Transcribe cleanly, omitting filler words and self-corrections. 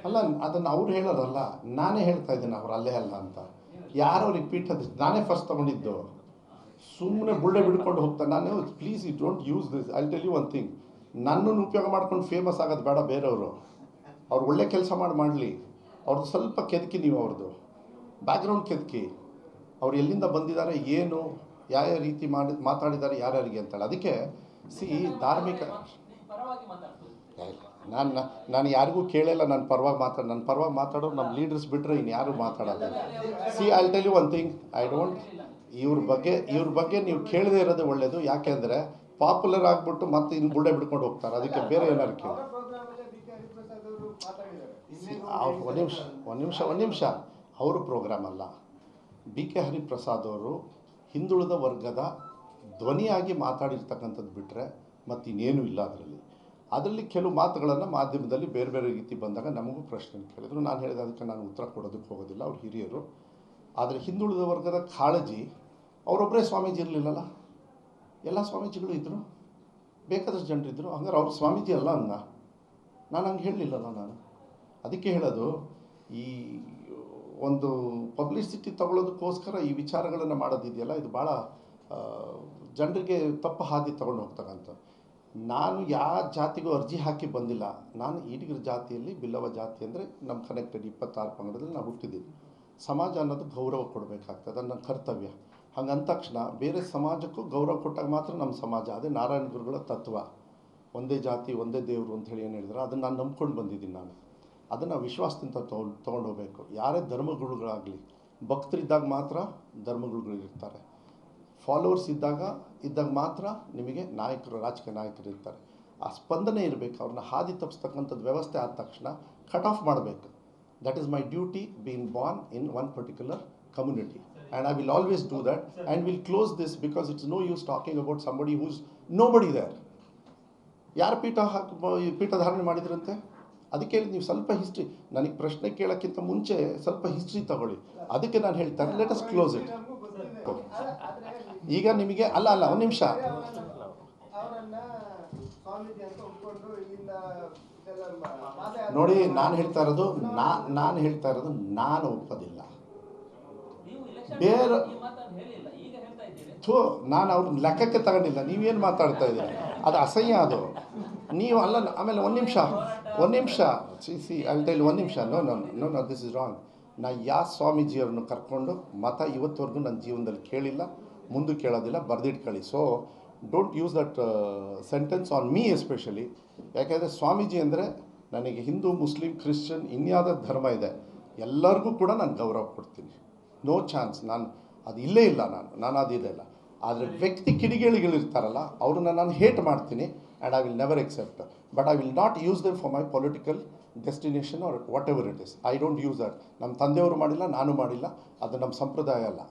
ಅಲ್ಲ, ಅದನ್ನು ಅವ್ರು ಹೇಳೋರಲ್ಲ, ನಾನೇ ಹೇಳ್ತಾ ಇದ್ದೀನಿ ಅವ್ರು ಅಲ್ಲೇ ಅಲ್ಲ ಅಂತ. ಯಾರು ಅವ್ರಿಗೆ ಪೀಠದ, ನಾನೇ ಫಸ್ಟ್ ತೊಗೊಂಡಿದ್ದು. ಸುಮ್ಮನೆ ಬುಳ್ಳೆ ಬಿಡ್ಕೊಂಡು ಹೋಗ್ತಾನೆ. ನಾನು please you don't use this. I tell you one thing, ನನ್ನನ್ನು ಉಪಯೋಗ ಮಾಡ್ಕೊಂಡು ಫೇಮಸ್ ಆಗೋದು ಬೇಡ ಬೇರೆಯವರು. ಅವ್ರು ಒಳ್ಳೆ ಕೆಲಸ ಮಾಡಲಿ. ಅವ್ರದ್ದು ಸ್ವಲ್ಪ ಕೆದಕಿ, ನೀವು ಅವ್ರದ್ದು ಬ್ಯಾಕ್ಗ್ರೌಂಡ್ ಕೆದಕಿ, ಅವ್ರು ಎಲ್ಲಿಂದ ಬಂದಿದ್ದಾರೆ, ಏನು ಯಾವ ರೀತಿ ಮಾತಾಡಿದ್ದಾರೆ ಯಾರ್ಯಾರಿಗೆ ಅಂತೇಳಿ. ಅದಕ್ಕೆ ಧಾರ್ಮಿಕ ನಾನು ಯಾರಿಗೂ ಕೇಳಿಲ್ಲ ನನ್ನ ಪರವಾಗಿ ಮಾತಾಡೋರು ನಮ್ಮ ಲೀಡರ್ಸ್ ಬಿಟ್ಟರೆ ಇನ್ನು ಯಾರು ಮಾತಾಡೋದು. I tell you one thing, I don't ಇವ್ರ ಬಗ್ಗೆ ನೀವು ಕೇಳದೇ ಇರೋದೇ ಒಳ್ಳೆಯದು. ಯಾಕೆಂದರೆ ಪಾಪ್ಯುಲರ್ ಆಗಿಬಿಟ್ಟು ಮತ್ತೆ ಇನ್ನು ಬುಳ್ಳೆ ಬಿಡ್ಕೊಂಡು ಹೋಗ್ತಾರೆ. ಅದಕ್ಕೆ ಬೇರೆ ಏನಾರು ಕೇಳಿ. ಒಂದು ನಿಮಿಷ ಅವರು ಪ್ರೋಗ್ರಾಮ್ ಅಲ್ಲ. BK ಹರಿಪ್ರಸಾದ್ ಅವರು ಹಿಂದುಳಿದ ವರ್ಗದ ಧ್ವನಿಯಾಗಿ ಮಾತಾಡಿರ್ತಕ್ಕಂಥದ್ದು ಬಿಟ್ಟರೆ ಮತ್ತಿನ್ನೇನೂ ಇಲ್ಲ ಅದರಲ್ಲಿ ಕೆಲವು ಮಾತುಗಳನ್ನು ಮಾಧ್ಯಮದಲ್ಲಿ ಬೇರೆ ಬೇರೆ ರೀತಿ ಬಂದಾಗ ನಮಗೂ ಪ್ರಶ್ನೆ ಕೇಳಿದ್ರು. ನಾನು ಹೇಳಿದ ಅದಕ್ಕೆ ನಾನು ಉತ್ತರ ಕೊಡೋದಕ್ಕೆ ಹೋಗೋದಿಲ್ಲ, ಅವ್ರು ಹಿರಿಯರು. ಆದರೆ ಹಿಂದುಳಿದ ವರ್ಗದ ಕಾಳಜಿ ಅವರೊಬ್ಬರೇ ಸ್ವಾಮೀಜಿ ಇರಲಿಲ್ಲಲ್ಲ, ಎಲ್ಲ ಸ್ವಾಮೀಜಿಗಳು ಇದ್ದರು, ಬೇಕಾದಷ್ಟು ಜನರಿದ್ದರು. ಹಂಗಾರೆ ಅವ್ರು ಸ್ವಾಮೀಜಿ ಅಲ್ಲ ನಾನು ಹಂಗೆ ಹೇಳಲಿಲ್ಲಲ್ಲ. ನಾನು ಅದಕ್ಕೆ ಹೇಳೋದು, ಈ ಒಂದು ಪಬ್ಲಿಸಿಟಿ ತಗೊಳ್ಳೋದಕ್ಕೋಸ್ಕರ ಈ ವಿಚಾರಗಳನ್ನು ಮಾಡೋದಿದೆಯಲ್ಲ, ಇದು ಭಾಳ ಜನರಿಗೆ ತಪ್ಪು ಹಾದಿ ತಗೊಂಡು ಹೋಗ್ತಕ್ಕಂಥ. ನಾನು ಯಾವ ಜಾತಿಗೂ ಅರ್ಜಿ ಹಾಕಿ ಬಂದಿಲ್ಲ. ನಾನು ಈಡಿಗರ ಜಾತಿಯಲ್ಲಿ ಬಿಲ್ಲವ ಜಾತಿ ಅಂದರೆ ನಮ್ಮ ಕನೆಕ್ಟೆಡ್ 26 ಪಂಗಡದಲ್ಲಿ ನಾವು ಹುಟ್ಟಿದ್ದೀವಿ. ಸಮಾಜ ಅನ್ನೋದು ಗೌರವ ಕೊಡಬೇಕಾಗ್ತದೆ, ನನ್ನ ಕರ್ತವ್ಯ. ಹಂಗಂದ ತಕ್ಷಣ ಬೇರೆ ಸಮಾಜಕ್ಕೂ ಗೌರವ ಕೊಟ್ಟಾಗ ಮಾತ್ರ ನಮ್ಮ ಸಮಾಜ. ಅದೇ ನಾರಾಯಣ ಗುರುಗಳ ತತ್ವ, ಒಂದೇ ಜಾತಿ ಒಂದೇ ದೇವರು ಅಂತ ಹೇಳಿ ಏನು ಹೇಳಿದ್ರೆ ಅದನ್ನು ನಾನು ನಂಬ್ಕೊಂಡು ಬಂದಿದ್ದೀನಿ. ನಾನು ಅದನ್ನು ವಿಶ್ವಾಸದಿಂದ ತೊಗೊಂಡೋಗ್ಬೇಕು. ಯಾರೇ ಧರ್ಮಗುರುಗಳಾಗಲಿ, ಭಕ್ತರಿದ್ದಾಗ ಮಾತ್ರ ಧರ್ಮಗುರುಗಳಿರ್ತಾರೆ. ಫಾಲೋವರ್ಸ್ ಇದ್ದಾಗ ಮಾತ್ರ ನಿಮಗೆ ನಾಯಕರು, ರಾಜಕೀಯ ನಾಯಕರು ಇರ್ತಾರೆ. ಆ ಸ್ಪಂದನೆ ಇರಬೇಕು. ಅವ್ರನ್ನ ಹಾದಿ ತಪ್ಪಿಸ್ತಕ್ಕಂಥದ್ದು ವ್ಯವಸ್ಥೆ ಆದ ತಕ್ಷಣ ಕಟ್ ಆಫ್ ಮಾಡಬೇಕು. That is my duty, being born in one particular community, and I will always do that, and will close this because it's no use talking about somebody who's nobody there. ಯಾರು ಪೀಠ ಧಾರಣೆ ಮಾಡಿದ್ರಂತೆ? ಅದಕ್ಕೆ ಹೇಳಿ ನೀವು ಸ್ವಲ್ಪ history, ನನಗೆ ಪ್ರಶ್ನೆ ಕೇಳೋಕ್ಕಿಂತ ಮುಂಚೆ ಸ್ವಲ್ಪ ಹಿಸ್ಟ್ರಿ ತಗೊಳ್ಳಿ. ಅದಕ್ಕೆ ನಾನು ಹೇಳ್ತಾರೆ, ಲೆಟ್ ಅಸ್ ಕ್ಲೋಸ್ ಇಟ್. ಈಗ ನಿಮಗೆ ಅಲ್ಲ ಒಂದು ನಿಮಿಷ ನೋಡಿ, ನಾನು ಹೇಳ್ತಾ ಇರೋದು ನಾನು ಒಪ್ಪೋದಿಲ್ಲ. ಬೇರೆ ನಾನು ಅವ್ರನ್ನ ಲೆಕ್ಕಕ್ಕೆ ತಗೊಂಡಿಲ್ಲ. ನೀವೇನು ಮಾತಾಡ್ತಾ ಇದ್ದೀರಿ, ಅದು ಅಸಹ್ಯ. ಅದು ನೀವು ಅಲ್ಲ. ಆಮೇಲೆ ಒಂದು ನಿಮಿಷ ಅಲ್ಲಿ ಒಂದು ನಿಮಿಷ. No this is wrong. ನಾ ಯಾವ ಸ್ವಾಮೀಜಿಯವ್ರನ್ನು ಕರ್ಕೊಂಡು ಮತ ಇವತ್ತವರೆಗೂ ನನ್ನ ಜೀವನದಲ್ಲಿ ಕೇಳಿಲ್ಲ, ಮುಂದೆ ಕೇಳೋದಿಲ್ಲ, ಬರೆದಿಟ್ಕೊಳ್ಳಿ. So don't use that sentence on me especially. ಯಾಕೆಂದರೆ ಸ್ವಾಮೀಜಿ ಅಂದರೆ ನನಗೆ ಹಿಂದೂ, ಮುಸ್ಲಿಂ, ಕ್ರಿಶ್ಚಿಯನ್, ಇನ್ಯಾವುದೇ ಧರ್ಮ ಇದೆ, ಎಲ್ಲರಿಗೂ ಕೂಡ ನಾನು ಗೌರವ ಕೊಡ್ತೀನಿ. No chance. ನಾನು ಅದು ಇಲ್ಲೇ ಇಲ್ಲ. ನಾನು ಅದಿಲ್ಲ. ಆದರೆ ವ್ಯಕ್ತಿ ಕಿಡಿಗೇಳಿಗಳಿರ್ತಾರಲ್ಲ, ಅವ್ರನ್ನ ನಾನು ಹೇಟ್ ಮಾಡ್ತೀನಿ. And I will never accept. But I will not use them for my political destination or whatever it is. I don't use that. ನಮ್ಮ ತಂದೆಯವರು ಮಾಡಿಲ್ಲ, ನಾನು ಮಾಡಿಲ್ಲ. ಅದು ನಮ್ಮ ಸಂಪ್ರದಾಯ ಅಲ್ಲ.